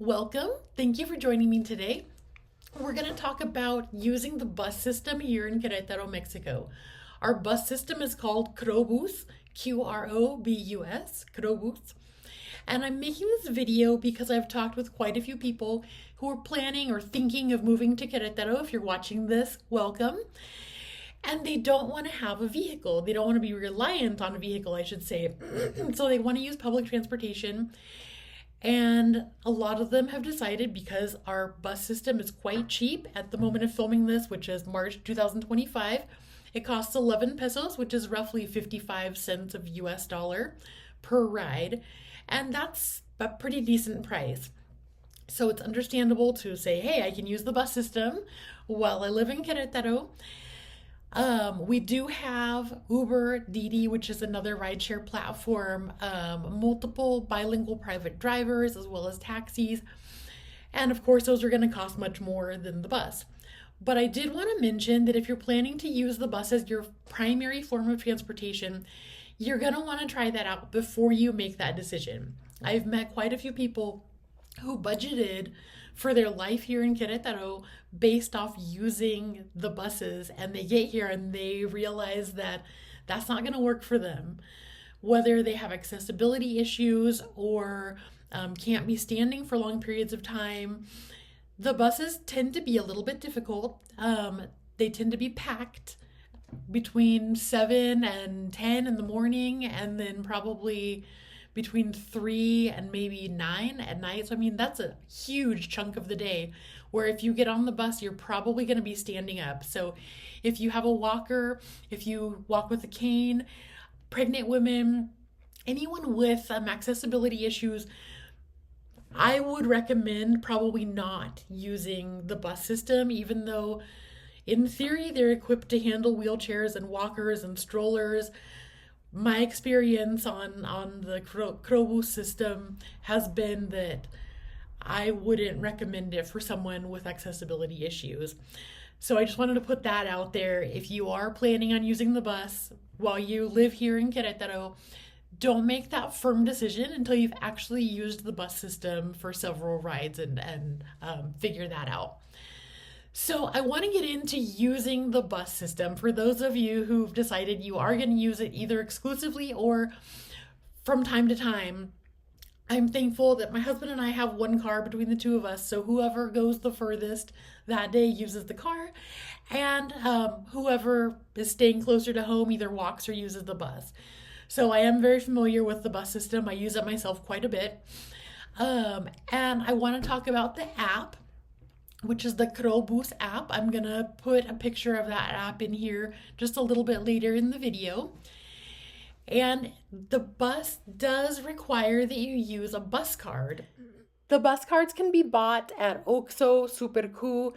Welcome. Thank you for joining me today. We're going to talk about using the bus system here in Querétaro, Mexico. Our bus system is called QroBus, QroBus, QroBus. And I'm making this video because I've talked with quite a few people who are planning or thinking of moving to Querétaro. If you're watching this, welcome. And they don't want to have a vehicle. They don't want to be reliant on a vehicle, I should say. So they want to use public transportation. And a lot of them have decided, because our bus system is quite cheap at the moment of filming this, which is March 2025, it costs 11 pesos, which is roughly 55 cents of US dollar per ride. And that's a pretty decent price. So it's understandable to say, hey, I can use the bus system while I live in Querétaro. We do have Uber, Didi, which is another rideshare platform, multiple bilingual private drivers, as well as taxis. And of course, those are going to cost much more than the bus. But I did want to mention that if you're planning to use the bus as your primary form of transportation, you're going to want to try that out before you make that decision. I've met quite a few people who budgeted for their life here in Querétaro based off using the buses, and they get here and they realize that that's not going to work for them. Whether they have accessibility issues or can't be standing for long periods of time, the buses tend to be a little bit difficult. They tend to be packed between 7 and 10 in the morning, and then probably between 3 and maybe 9 at night. So, I mean, that's a huge chunk of the day where if you get on the bus, you're probably going to be standing up. So if you have a walker, if you walk with a cane, pregnant women, anyone with accessibility issues, I would recommend probably not using the bus system, even though in theory they're equipped to handle wheelchairs and walkers and strollers. My experience on the QroBus system has been that I wouldn't recommend it for someone with accessibility issues. So I just wanted to put that out there. If you are planning on using the bus while you live here in Querétaro, don't make that firm decision until you've actually used the bus system for several rides and figure that out. So I want to get into using the bus system for those of you who've decided you are going to use it either exclusively or from time to time. I'm thankful that my husband and I have one car between the two of us, so whoever goes the furthest that day uses the car, and whoever is staying closer to home either walks or uses the bus. So I am very familiar with the bus system. I use it myself quite a bit. And I want to talk about the app, which is the QroBus app. I'm going to put a picture of that app in here just a little bit later in the video. And the bus does require that you use a bus card. The bus cards can be bought at OXXO, SuperQ,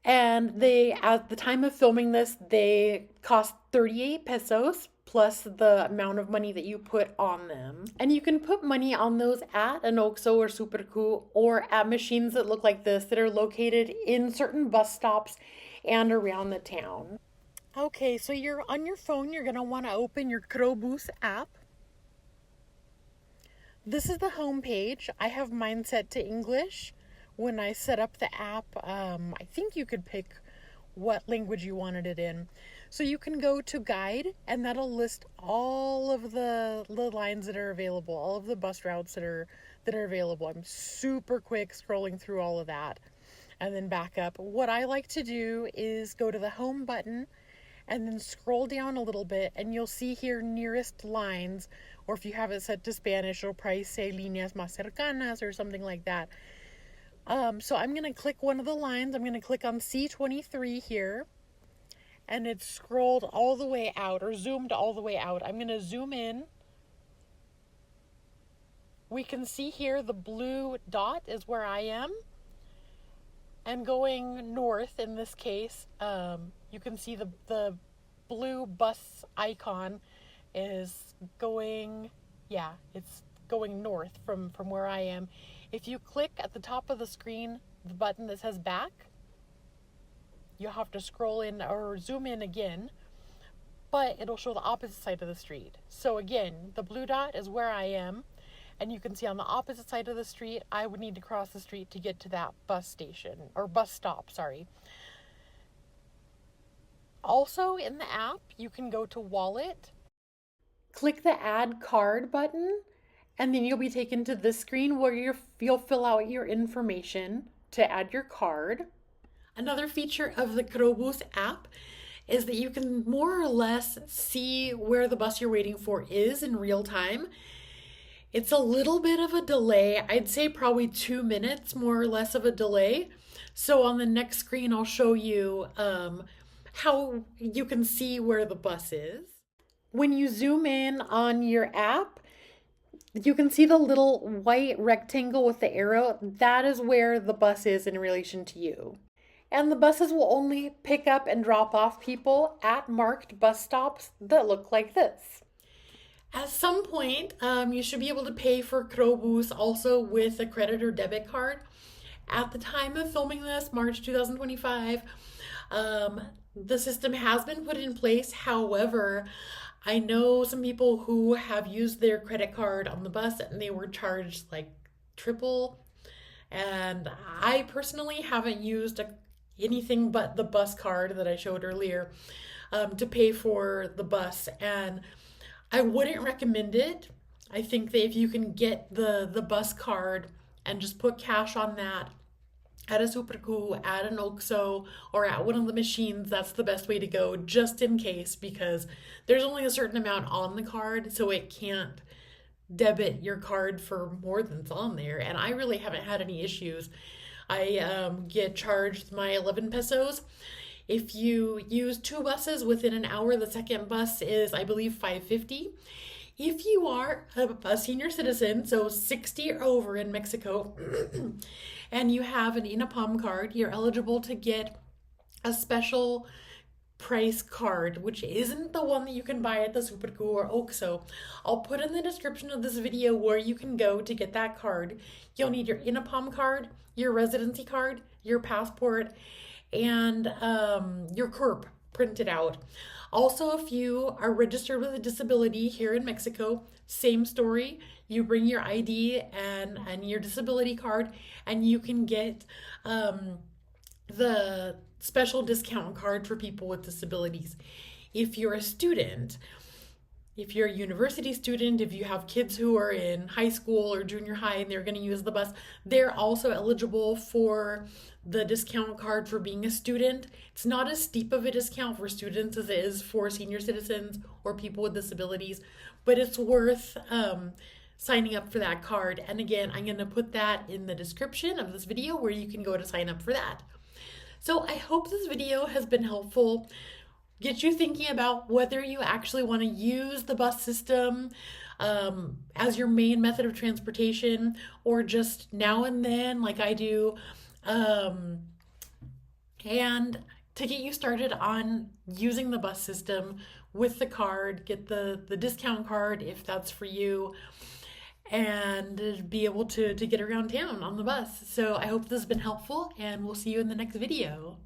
and they, at the time of filming this, they cost 38 pesos plus the amount of money that you put on them. And you can put money on those at an OXXO or SuperQ or at machines that look like this that are located in certain bus stops and around the town. Okay, so you're on your phone, you're gonna wanna open your QroBus app. This is the home page. I have mine set to English. When I set up the app, I think you could pick what language you wanted it in. So you can go to guide, and that'll list all of the lines that are available, all of the bus routes that are available. I'm super quick scrolling through all of that and then back up. What I like to do is go to the home button and then scroll down a little bit, and you'll see here nearest lines, or if you have it set to Spanish, it'll probably say líneas más cercanas or something like that. So I'm going to click one of the lines. I'm going to click on C23 here, and it's scrolled all the way out or zoomed all the way out. I'm going to zoom in. We can see here the blue dot is where I am, and going north in this case, you can see the blue bus icon is going, it's going north from where I am. If you click at the top of the screen, the button that says back, you'll have to scroll in or zoom in again, but it'll show the opposite side of the street. So again, the blue dot is where I am, And you can see on the opposite side of the street, I would need to cross the street to get to that bus station, or bus stop, sorry. Also in the app, you can go to Wallet, click the Add Card button, and then you'll be taken to this screen where you'll fill out your information to add your card. Another feature of the QroBus app is that you can more or less see where the bus you're waiting for is in real time. It's a little bit of a delay. I'd say probably 2 minutes, more or less of a delay. So on the next screen, I'll show you how you can see where the bus is. When you zoom in on your app, you can see the little white rectangle with the arrow. That is where the bus is in relation to you. And the buses will only pick up and drop off people at marked bus stops that look like this. At some point, you should be able to pay for QroBus also with a credit or debit card. At the time of filming this, March 2025, the system has been put in place. However, I know some people who have used their credit card on the bus and they were charged like triple. And I personally haven't used anything but the bus card that I showed earlier to pay for the bus. And I wouldn't recommend it. I think that if you can get the bus card and just put cash on that at a SuperQ, at an OXXO, or at one of the machines, that's the best way to go, just in case, because there's only a certain amount on the card, so it can't debit your card for more than's on there. And I really haven't had any issues. I get charged my 11 pesos. If you use 2 buses within an hour, the second bus is, I believe, 5.50. If you are a senior citizen, so 60 or over in Mexico, and you have an INAPAM card, you're eligible to get a special price card, which isn't the one that you can buy at the SuperQ or OXXO. I'll put in the description of this video where you can go to get that card. You'll need your INAPAM card, your residency card, your passport, and your CURP printed out. Also, if you are registered with a disability here in Mexico, same story. You bring your ID and your disability card, and you can get the special discount card for people with disabilities. If you're a student, if you're a university student, if you have kids who are in high school or junior high and they're going to use the bus, they're also eligible for the discount card for being a student. It's not as steep of a discount for students as it is for senior citizens or people with disabilities, but it's worth signing up for that card. And again, I'm going to put that in the description of this video where you can go to sign up for that. So I hope this video has been helpful. Get you thinking about whether you actually want to use the bus system as your main method of transportation, or just now and then like I do, and to get you started on using the bus system with the card. Get the discount card if that's for you, and be able to get around town on the bus. So I hope this has been helpful, and we'll see you in the next video.